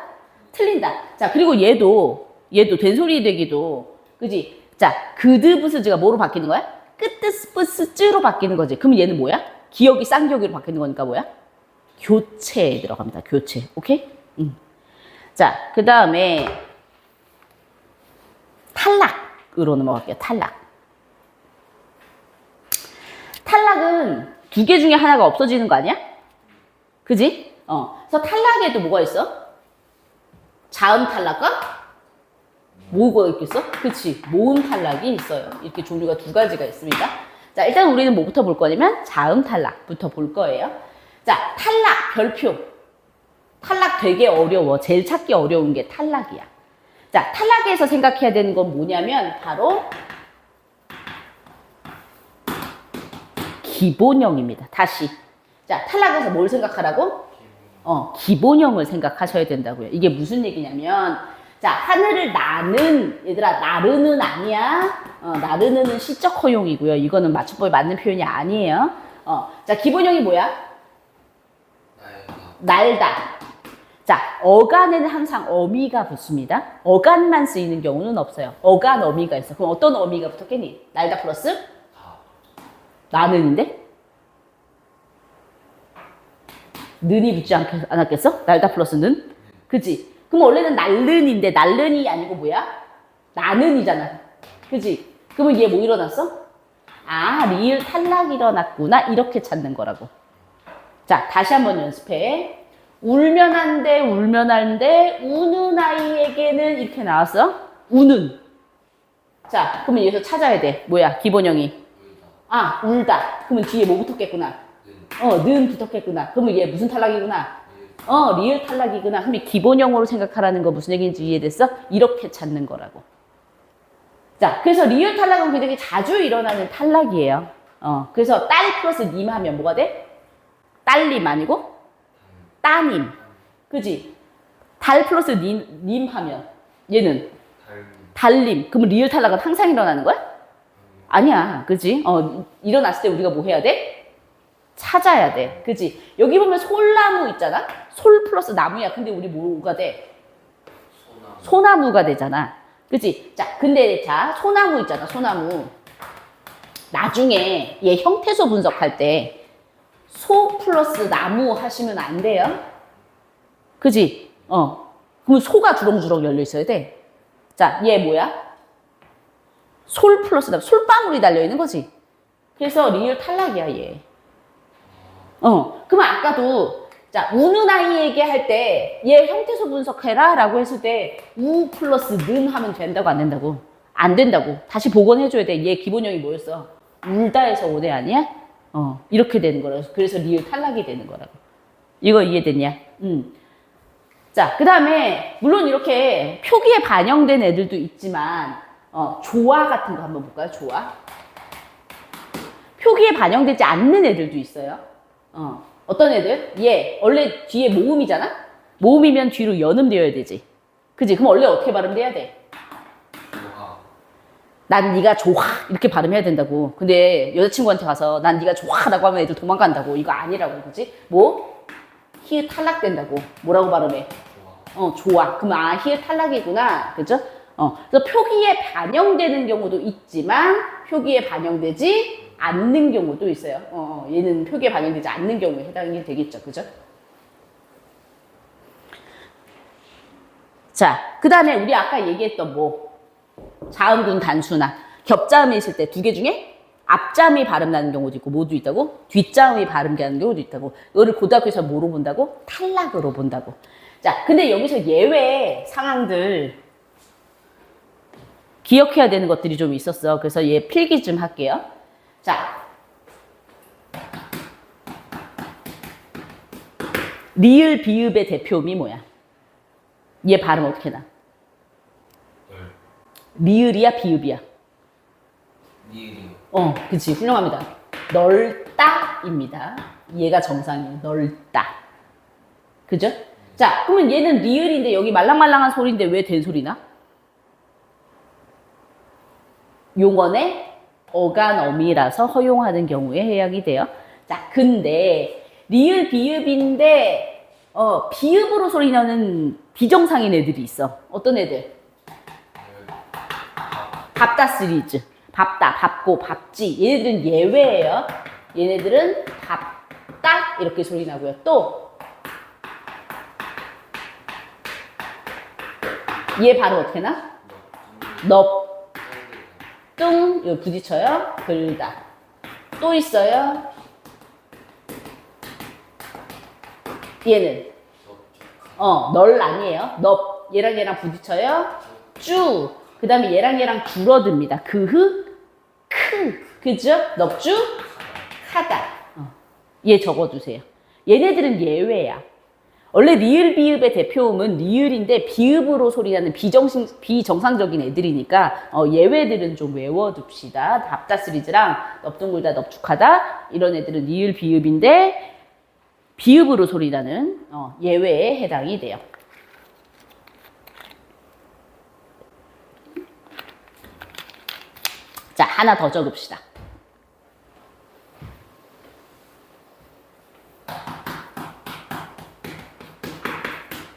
틀린다. 자, 그리고 얘도 된소리 대기도, 그지? 자, 그드부스즈가 뭐로 바뀌는 거야? 끄뜨스프스즈로 바뀌는 거지. 그럼 얘는 뭐야? 기억이 쌍기억으로 바뀌는 거니까 뭐야? 교체에 들어갑니다. 교체. 오케이? 자, 그 다음에 탈락으로 넘어갈게요. 탈락. 탈락은 두 개 중에 하나가 없어지는 거 아니야? 그지? 그래서 탈락에도 뭐가 있어? 자음 탈락과 뭐가 있겠어? 그치. 모음 탈락이 있어요. 이렇게 종류가 두 가지가 있습니다. 자, 일단 우리는 뭐부터 볼 거냐면 자음 탈락부터 볼 거예요. 자, 탈락, 별표. 탈락 되게 어려워. 제일 찾기 어려운 게 탈락이야. 자, 탈락에서 생각해야 되는 건 뭐냐면 바로 기본형입니다. 다시. 자, 탈락에서 뭘 생각하라고? 기본형을 생각하셔야 된다고요. 이게 무슨 얘기냐면, 자, 하늘을 나는, 얘들아, 나르는 아니야. 나르는은 시적 허용이고요. 이거는 맞춤법에 맞는 표현이 아니에요. 자, 기본형이 뭐야? 날다. 자, 어간에는 항상 어미가 붙습니다. 어간만 쓰이는 경우는 없어요. 어간 어미가 있어. 그럼 어떤 어미가 붙었겠니? 날다 플러스? 나는인데? 는이 붙지 않았겠어? 날다 플러스 는? 그치? 그럼 원래는 날른인데 날른이 아니고 뭐야? 나는이잖아. 그치? 그러면 얘 뭐 일어났어? 아, 리을 탈락 일어났구나. 이렇게 찾는 거라고. 자, 다시 한번 연습해. 울면 안 돼, 울면 안 돼. 우는 아이에게는 이렇게 나왔어? 우는. 자, 그러면 여기서 찾아야 돼. 뭐야? 기본형이. 아, 울다. 그러면 뒤에 뭐 붙었겠구나? 는 붙었겠구나. 그러면 얘 무슨 탈락이구나? 리을 탈락이구나. 그럼 기본형으로 생각하라는 거 무슨 얘기인지 이해됐어? 이렇게 찾는 거라고. 자, 그래서 리을 탈락은 굉장히 자주 일어나는 탈락이에요. 그래서 딸 플러스 님 하면 뭐가 돼? 딸님 아니고? 따님. 그지? 달 플러스 님 하면 얘는? 달님. 그러면 리을 탈락은 항상 일어나는 거야? 아니야. 그지? 일어났을 때 우리가 뭐 해야 돼? 찾아야 돼. 그지? 여기 보면 솔나무 있잖아? 솔 플러스 나무야. 근데 우리 뭐가 돼? 소나무가 되잖아. 그치? 자, 근데 자, 소나무 있잖아, 소나무. 나중에 얘 형태소 분석할 때 소 플러스 나무 하시면 안 돼요. 그치? 그럼 소가 주렁주렁 열려 있어야 돼. 자, 얘 뭐야? 솔 플러스 나무, 솔방울이 달려 있는 거지. 그래서 리을 탈락이야, 얘. 그러면 아까도 자, 우는 아이에게 할 때 얘 형태소 분석해라 라고 했을 때 우 플러스 는 하면 된다고 안 된다고? 안 된다고. 다시 복원해줘야 돼. 얘 기본형이 뭐였어? 울다에서 온 애 아니야? 이렇게 되는 거라고. 그래서 리을 탈락이 되는 거라고. 이거 이해됐냐? 자, 그 다음에 물론 이렇게 표기에 반영된 애들도 있지만 조화 같은 거 한번 볼까요? 조화. 표기에 반영되지 않는 애들도 있어요. 어떤 애들? 얘 원래 뒤에 모음이잖아? 모음이면 뒤로 연음되어야 되지. 그지? 그럼 원래 어떻게 발음돼야 돼? 난 네가 좋아 이렇게 발음해야 된다고. 근데 여자친구한테 가서 난 네가 좋아라고 하면 애들 도망간다고. 이거 아니라고. 그지? 뭐? 히읗 탈락된다고. 뭐라고 발음해? 좋아. 그럼 아 히읗 탈락이구나. 그죠? 그래서 표기에 반영되는 경우도 있지만 표기에 반영되지 않는 경우도 있어요. 얘는 표기에 반영되지 않는 경우에 해당이 되겠죠. 그죠? 자, 그 다음에 우리 아까 얘기했던 뭐 자음군 단수나 겹자음이 있을 때 두 개 중에 앞자음이 발음 나는 경우도 있고 뭐도 있다고? 뒷자음이 발음 나는 경우도 있다고. 이거를 고등학교에서 뭐로 본다고? 탈락으로 본다고. 자, 근데 여기서 예외 상황들 기억해야 되는 것들이 좀 있었어. 그래서 얘 필기 좀 할게요. 자, 리을 비읍의 대표음이 뭐야? 얘 발음 어떻게 나? 리을이야 비읍이야? 리을이요. 그치. 훌륭합니다. 넓다입니다. 얘가 정상이에요. 넓다. 그죠? 자, 그러면 얘는 리을인데 여기 말랑말랑한 소리인데 왜 된소리 나? 용언의 어간어미라서 허용하는 경우에 해당이 돼요. 자, 근데 리을 비읍인데 비읍으로 소리 나는 비정상인 애들이 있어. 어떤 애들? 밥다 시리즈. 밥다, 밥고, 밥지. 얘네들은 예외예요. 얘네들은 밥다 이렇게 소리 나고요. 또 얘 발음 어떻게 나? 넙, 뚱, 이거 부딪혀요. 글다. 또 있어요. 얘는 널 아니에요. 넙. 얘랑 얘랑 부딪혀요. 쭈. 그 다음에 얘랑 줄어듭니다. 그흐 크. 그죠? 넙주 하다. 얘 적어주세요. 얘네들은 예외야. 원래 리을 비읍의 대표음은 리을인데 비읍으로 소리나는 비정상적인 애들이니까 예외들은 좀 외워둡시다. 답다 시리즈랑 넙둥글다 넙죽하다 이런 애들은 리을 비읍인데 비읍으로 소리나는 예외에 해당이 돼요. 자, 하나 더 적읍시다.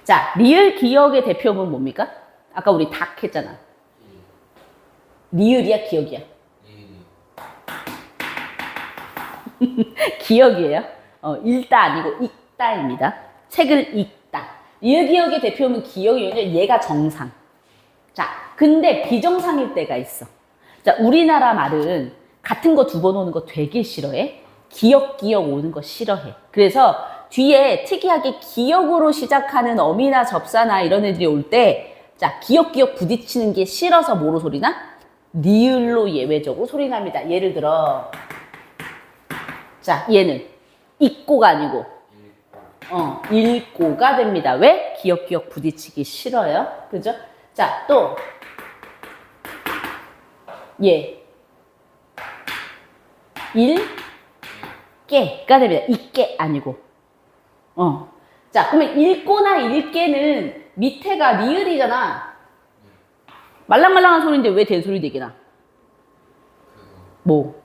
자, 리을 기억의 대표음은 뭡니까? 아까 우리 닭 했잖아. 리을이야, 기억이야? 기억이에요. 읽다 아니고 읽다입니다. 책을 읽다. 리을 기억의 대표음은 기억이에요. 얘가 정상. 자, 근데 비정상일 때가 있어. 자, 우리나라 말은 같은 거 두 번 오는 거 되게 싫어해. 기억 오는 거 싫어해. 그래서 뒤에 특이하게 기억으로 시작하는 어미나 접사나 이런 애들이 올 때, 자, 기억 부딪히는 게 싫어서 뭐로 소리나? 리을로 예외적으로 소리납니다. 예를 들어, 자, 얘는 읽고가 아니고, 읽고가 됩니다. 왜? 기억 부딪히기 싫어요. 그죠? 자, 또, 예. 읽게가 됩니다. 읽게 아니고. 자, 그러면 읽고나 읽게는 밑에가 리을이잖아. 말랑말랑한 소리인데 왜 된소리 되기나? 뭐?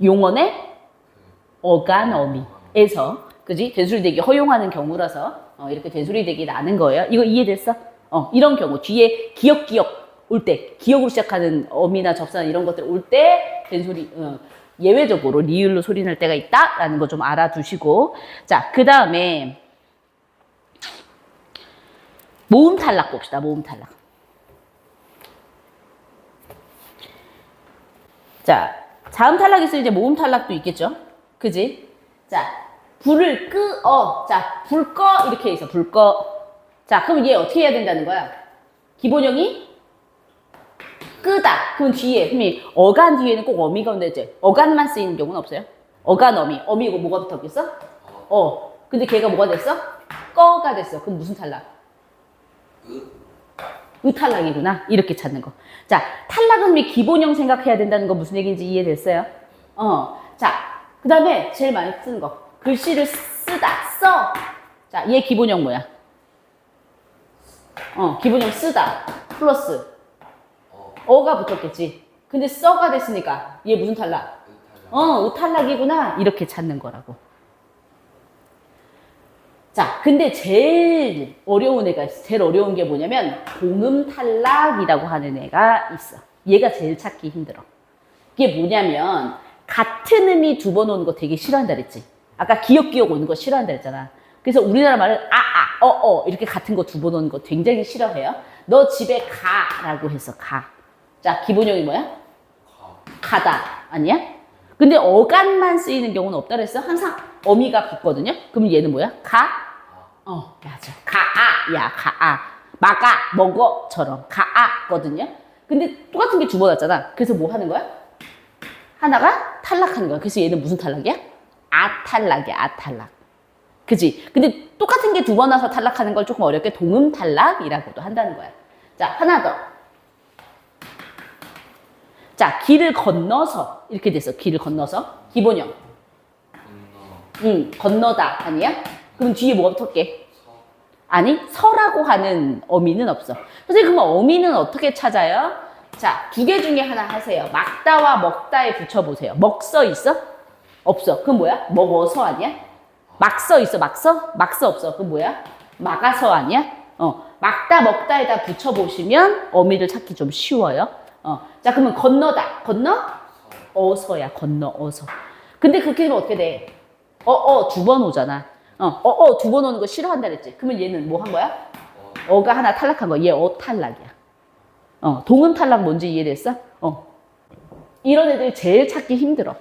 용언의 어간어미에서, 그지? 된소리 되기 허용하는 경우라서, 이렇게 된소리 되기 나는 거예요. 이거 이해됐어? 이런 경우, 뒤에 기억 올 때, 기억으로 시작하는 어미나 접사나 이런 것들 올 때, 된소리, 예외적으로 리을로 소리 날 때가 있다라는 거 좀 알아두시고. 자, 그 다음에 모음 탈락 봅시다. 모음 탈락. 자, 자음 탈락 있으면 이제 모음 탈락도 있겠죠. 그지? 자, 불을 끄어. 자, 불 꺼. 이렇게 해서 불 꺼. 자, 그럼 얘 어떻게 해야 된다는 거야? 기본형이 끄다. 그럼 뒤에, 어간 뒤에는 꼭 어미가 온다지. 어간만 쓰이는 경우는 없어요? 어간 어미. 어미고 뭐가 붙었겠어? 근데 걔가 뭐가 됐어? 꺼가 됐어. 그럼 무슨 탈락? 탈락이구나. 이렇게 찾는 거. 자, 탈락은 기본형 생각해야 된다는 거 무슨 얘기인지 이해됐어요? 자, 그 다음에 제일 많이 쓰는 거. 글씨를 쓰다, 써. 자, 얘 기본형 뭐야? 기본형 쓰다. 플러스. 어가 붙었겠지. 근데 써가 됐으니까 얘 무슨 탈락? 탈락이구나. 이렇게 찾는 거라고. 자, 근데 제일 어려운 애가 있어. 제일 어려운 게 뭐냐면 동음 탈락이라고 하는 애가 있어. 얘가 제일 찾기 힘들어. 이게 뭐냐면 같은 음이 두 번 오는 거 되게 싫어한다 그랬지. 아까 기억 오는 거 싫어한다 그랬잖아. 그래서 우리나라 말은 이렇게 같은 거 두 번 오는 거 굉장히 싫어해요. 너 집에 가라고 해서 가. 자, 기본형이 뭐야? 가다. 아니야? 근데 어간만 쓰이는 경우는 없다 그랬어? 항상 어미가 붙거든요? 그럼 얘는 뭐야? 가? 맞아. 가아야, 가아. 마가, 먹어처럼. 가아거든요? 근데 똑같은 게 두 번 왔잖아. 그래서 뭐 하는 거야? 하나가 탈락하는 거야. 그래서 얘는 무슨 탈락이야? 아탈락이야, 아탈락. 그지? 근데 똑같은 게 두 번 와서 탈락하는 걸 조금 어렵게 동음 탈락이라고도 한다는 거야. 자, 하나 더. 자, 길을 건너서 이렇게 됐어. 길을 건너서. 기본형. 건너다 아니야? 그럼 뒤에 뭐가 붙었게? 아니, 서라고 하는 어미는 없어. 선생님, 그러면 어미는 어떻게 찾아요? 자, 두 개 중에 하나 하세요. 막다와 먹다에 붙여보세요. 먹 써 있어? 없어. 그럼 뭐야? 먹어서 아니야? 막 써 있어? 막 써? 막 써 없어. 그럼 뭐야? 막아서 아니야? 막다 먹다에다 붙여보시면 어미를 찾기 좀 쉬워요. 자, 그러면 건너다. 건너? 어서야. 건너, 어서. 근데 그렇게 되면 어떻게 돼? 두 번 오잖아. 두 번 오는 거 싫어한다 그랬지. 그러면 얘는 뭐 한 거야? 어가 하나 탈락한 거야. 얘 탈락이야. 동음 탈락 뭔지 이해됐어? 이런 애들 제일 찾기 힘들어.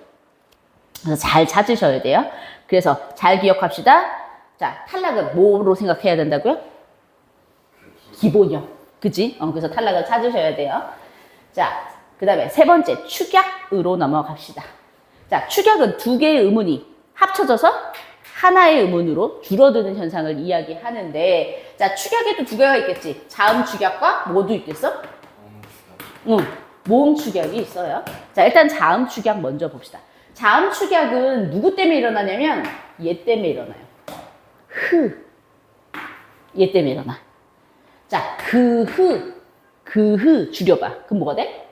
그래서 잘 찾으셔야 돼요. 그래서 잘 기억합시다. 자, 탈락은 뭐로 생각해야 된다고요? 기본형. 그지? 그래서 탈락을 찾으셔야 돼요. 자, 그 다음에 세 번째, 축약으로 넘어갑시다. 자, 축약은 두 개의 의문이 합쳐져서 하나의 의문으로 줄어드는 현상을 이야기하는데, 자, 축약에도 두 개가 있겠지. 자음 축약과 뭐도 있겠어? 응, 모음 축약이 있어요. 자, 일단 자음 축약 먼저 봅시다. 자음 축약은 누구 때문에 일어나냐면 얘 때문에 일어나요. 얘 때문에 일어나. 자, 그 줄여봐. 그럼 뭐가 돼?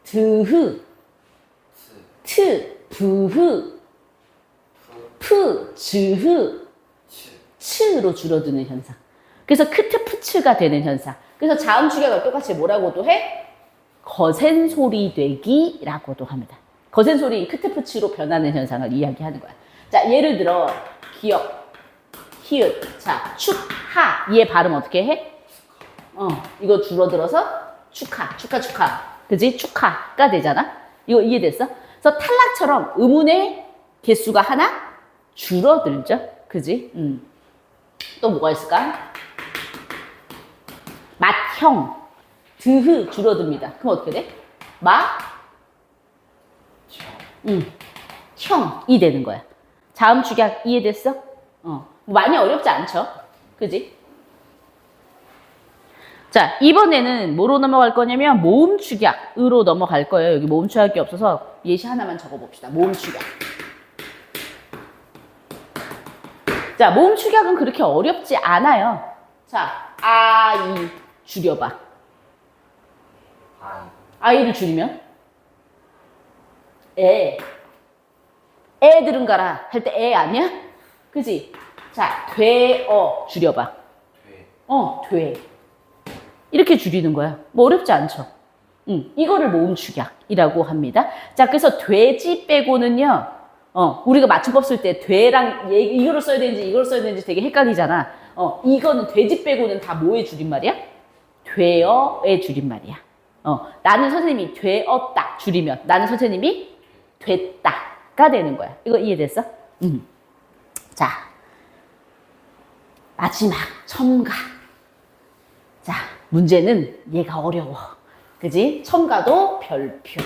드흐, 부흐, 즈흐, 츠로 줄어드는 현상. 그래서 크트푸츠가 되는 현상. 그래서 자음 축약을 똑같이 뭐라고도 해? 거센 소리 되기라고도 합니다. 거센 소리 크트푸츠로 변하는 현상을 이야기하는 거야. 자, 예를 들어 기억, 히읗, 자, 축하. 얘 발음 어떻게 해? 이거 줄어들어서 축하. 그지? 축하가 되잖아. 이거 이해됐어? 그래서 탈락처럼 의문의 개수가 하나 줄어들죠. 그지? 또 뭐가 있을까? 맏형, 드흐 줄어듭니다. 그럼 어떻게 돼? 형이 되는 거야. 자음 축약 이해됐어? 많이 어렵지 않죠? 그지? 자, 이번에는 뭐로 넘어갈 거냐면 모음 축약으로 넘어갈 거예요. 여기 모음 축약이 없어서 예시 하나만 적어봅시다. 모음 축약. 자, 모음 축약은 그렇게 어렵지 않아요. 자, 아이 줄여봐. 아이를 줄이면 애 들은가라 할 때 애 아니야? 그지? 자, 되어 줄여봐. 돼. 이렇게 줄이는 거야. 뭐 어렵지 않죠? 이거를 모음 축약이라고 합니다. 자, 그래서 돼지 빼고는요, 우리가 맞춤법 쓸 때 돼랑 이거를 써야 되는지 이걸 써야 되는지 되게 헷갈리잖아. 이거는 돼지 빼고는 다 뭐의 줄임말이야? 되어의 줄임말이야. 나는 선생님이 되었다 줄이면 나는 선생님이 됐다가 되는 거야. 이거 이해됐어? 자, 마지막 첨가. 자, 문제는 얘가 어려워. 그지? 첨가도 별표.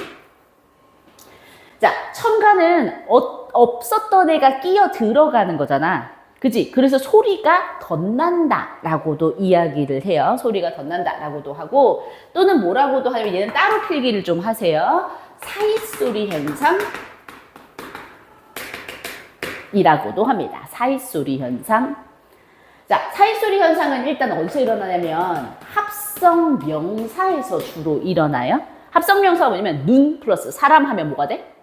자, 첨가는 없었던 애가 끼어 들어가는 거잖아. 그지? 그래서 소리가 덧난다라고도 이야기를 해요. 소리가 덧난다라고도 하고, 또는 뭐라고도 하면 얘는 따로 필기를 좀 하세요. 사이소리 현상이라고도 합니다. 사이소리 현상. 자, 사이소리 현상은 일단 어디서 일어나냐면 합성 명사에서 주로 일어나요. 합성 명사가 뭐냐면 눈 플러스 사람 하면 뭐가 돼?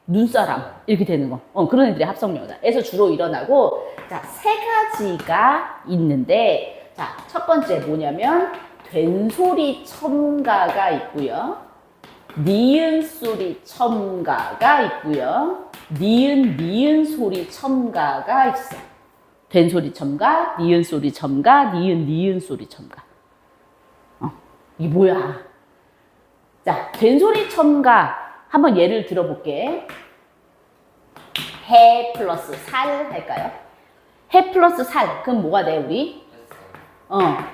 눈사람 이렇게 되는 거. 그런 애들이 합성 명사에서 주로 일어나고, 자, 세 가지가 있는데, 자, 첫 번째 뭐냐면 된소리 첨가가 있고요. 니은 소리 첨가가 있고요. 니은 소리 첨가가 있어. 된소리 첨가, 니은 소리 첨가, 니은 소리 첨가. 이게 뭐야? 자, 된소리 첨가 한번 예를 들어볼게. 해 플러스 살 할까요? 해 플러스 살. 그럼 뭐가 돼, 우리?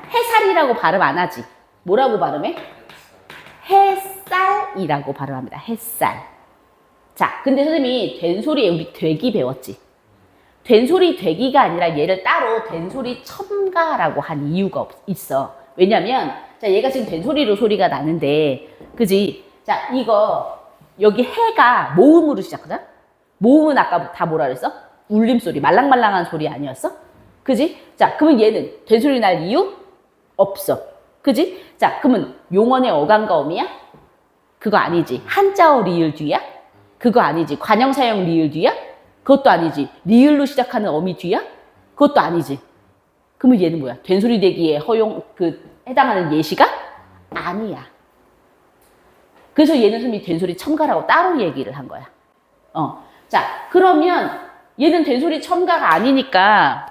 해살이라고 발음 안 하지. 뭐라고 발음해? 햇살이라고 발음합니다. 햇살. 자, 근데 선생님이 된소리에 우리 되기 배웠지? 된소리 되기가 아니라 얘를 따로 된소리 첨가라고 한 이유가 있어. 왜냐면, 자, 얘가 지금 된소리로 소리가 나는데, 그지? 자, 이거, 여기 해가 모음으로 시작하잖아? 모음은 아까 다 뭐라 그랬어? 울림소리, 말랑말랑한 소리 아니었어? 그지? 자, 그러면 얘는 된소리 날 이유? 없어. 그지? 자, 그러면 용언의 어간과 어미야? 그거 아니지. 한자어 리을 뒤야? 그거 아니지. 관형사형 리을 뒤야? 그것도 아니지. 리을로 시작하는 어미 뒤야? 그것도 아니지. 그러면 얘는 뭐야? 된소리 되기에 해당하는 예시가? 아니야. 그래서 얘는 선생님이 된소리 첨가라고 따로 얘기를 한 거야. 자, 그러면 얘는 된소리 첨가가 아니니까,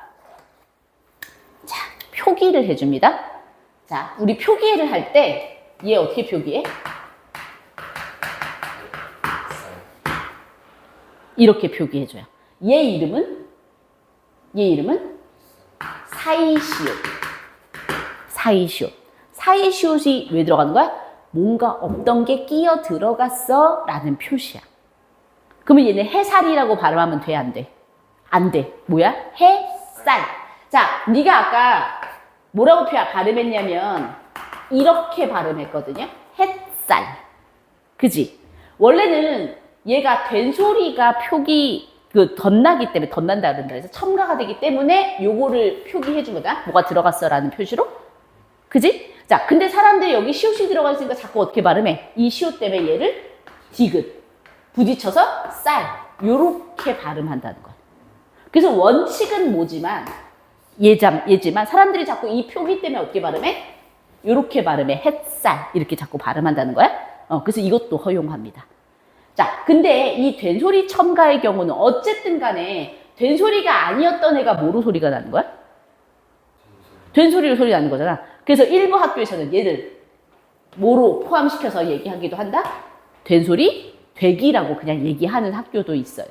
자, 표기를 해줍니다. 자, 우리 표기를 할 때 얘 어떻게 표기해? 이렇게 표기해줘요. 얘 이름은 사이시옷. 사이시옷. 사이시옷이 왜 들어가는 거야? 뭔가 없던 게 끼어 들어갔어 라는 표시야. 그러면 얘는 해살이라고 발음하면 돼, 안 돼? 안 돼. 뭐야? 해살. 자, 네가 아까 뭐라고 발음했냐면 이렇게 발음했거든요. 햇살. 그지? 원래는 얘가 된소리가 덧나기 때문에, 덧난다 그런다 해서 첨가가 되기 때문에 요거를 표기해 준 거다. 뭐가 들어갔어 라는 표시로. 그지? 자, 근데 사람들이 여기 시옷이 들어가 있으니까 자꾸 어떻게 발음해? 이 시옷 때문에 얘를 디귿. 부딪혀서 쌀. 요렇게 발음한다는 거야. 그래서 원칙은 뭐지만, 얘지만 사람들이 자꾸 이 표기 때문에 어떻게 발음해? 요렇게 발음해. 햇살. 이렇게 자꾸 발음한다는 거야. 그래서 이것도 허용합니다. 자, 근데 이 된소리 첨가의 경우는 어쨌든 간에 된소리가 아니었던 애가 뭐로 소리가 나는 거야? 된소리로 소리 나는 거잖아. 그래서 일부 학교에서는 얘를 뭐로 포함시켜서 얘기하기도 한다? 된소리 되기라고 그냥 얘기하는 학교도 있어요.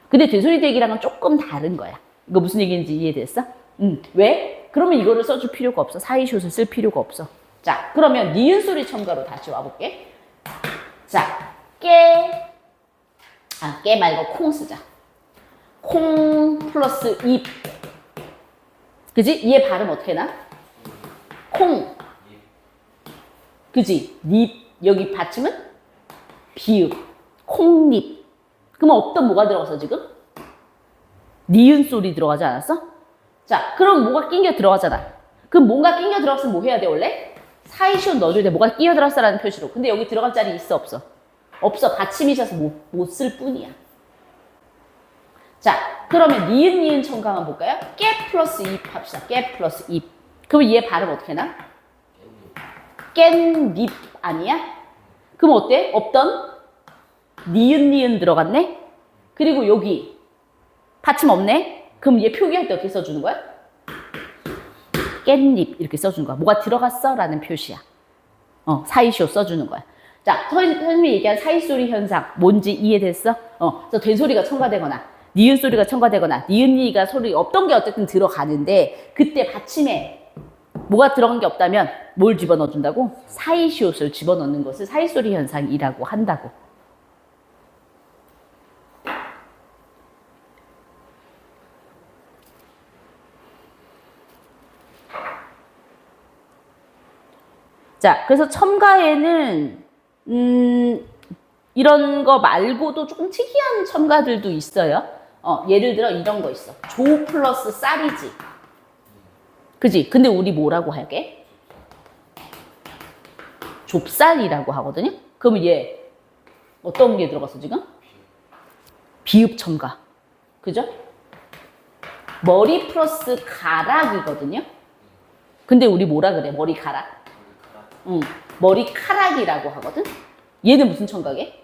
근데 된소리 되기랑은 조금 다른 거야. 이거 무슨 얘기인지 이해됐어? 왜? 그러면 이거를 써줄 필요가 없어. 사이숏을 쓸 필요가 없어. 자, 그러면 니은 소리 첨가로 다시 와볼게. 자, 깨 말고 콩 쓰자. 콩 플러스 잎. 그지? 얘 발음 어떻게 나? 콩. 그지? 잎. 여기 받침은? 비읍. 콩잎. 그러면 어떤 뭐가 들어가서 지금? 니은 소리 들어가지 않았어? 자, 그럼 뭐가 끼겨 들어가잖아. 그럼 뭔가 끼겨 들어갔으면 뭐 해야 돼, 원래? 사이시옷 넣어줘야 돼. 뭐가 끼어 들어갔어라는 표시로. 근데 여기 들어갈 자리 있어, 없어? 없어. 받침이 있어서 못 쓸 뿐이야. 자, 그러면 니은 첨가만 볼까요? 깨 플러스 잎 합시다. 깨 플러스 잎. 그럼 얘 발음 어떻게 나? 깻잎 아니야? 그럼 어때? 없던 니은 들어갔네? 그리고 여기 받침 없네? 그럼 얘 표기할 때 어떻게 써주는 거야? 깻잎 이렇게 써주는 거야. 뭐가 들어갔어? 라는 표시야. 사이시옷 써주는 거야. 자, 선생님이 얘기한 사이소리 현상 뭔지 이해됐어? 그래서 된소리가 첨가되거나 니은 소리가 첨가되거나 니은니가 소리 없던 게 어쨌든 들어가는데 그때 받침에 뭐가 들어간 게 없다면 뭘 집어넣어준다고? 사이시옷을 집어넣는 것을 사이소리 현상이라고 한다고. 자, 그래서 첨가에는 이런 거 말고도 조금 특이한 첨가들도 있어요. 예를 들어 이런 거 있어. 조 플러스 쌀이지. 그지? 근데 우리 뭐라고 할게? 좁쌀이라고 하거든요. 그러면 얘 어떤 게 들어갔어 지금? 비읍 첨가. 그죠? 머리 플러스 가락이거든요. 근데 우리 뭐라 그래? 머리카락. 머리카락이라고 하거든. 얘는 무슨 첨가게?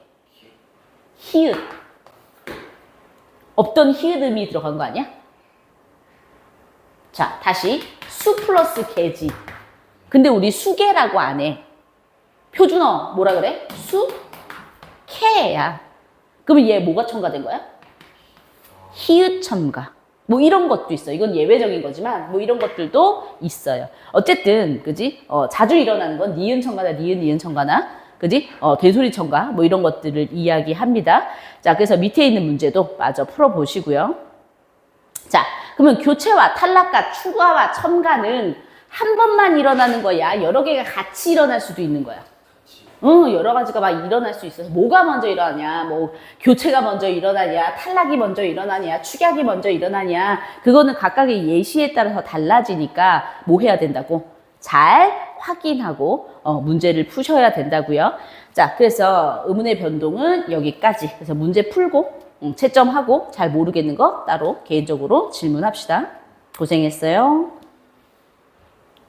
히읗. 없던 히읗음이 들어간 거 아니야? 자, 다시 수 플러스 개지. 근데 우리 수개라고 안 해. 표준어 뭐라 그래? 수? 개야. 그러면 얘 뭐가 첨가된 거야? 히읗 첨가. 뭐 이런 것도 있어. 이건 예외적인 거지만 뭐 이런 것들도 있어요. 어쨌든 그지? 자주 일어나는 건 니은 첨가나 니은 첨가나 그지? 된소리 첨가 뭐 이런 것들을 이야기합니다. 자, 그래서 밑에 있는 문제도 마저 풀어보시고요. 자, 그러면 교체와 탈락과 추가와 첨가는 한 번만 일어나는 거야? 여러 개가 같이 일어날 수도 있는 거야? 여러 가지가 막 일어날 수 있어서 뭐가 먼저 일어나냐, 뭐 교체가 먼저 일어나냐, 탈락이 먼저 일어나냐, 축약이 먼저 일어나냐, 그거는 각각의 예시에 따라서 달라지니까 뭐 해야 된다고? 잘 확인하고 문제를 푸셔야 된다고요. 자, 그래서 의문의 변동은 여기까지. 그래서 문제 풀고 채점하고 잘 모르겠는 거 따로 개인적으로 질문합시다. 고생했어요.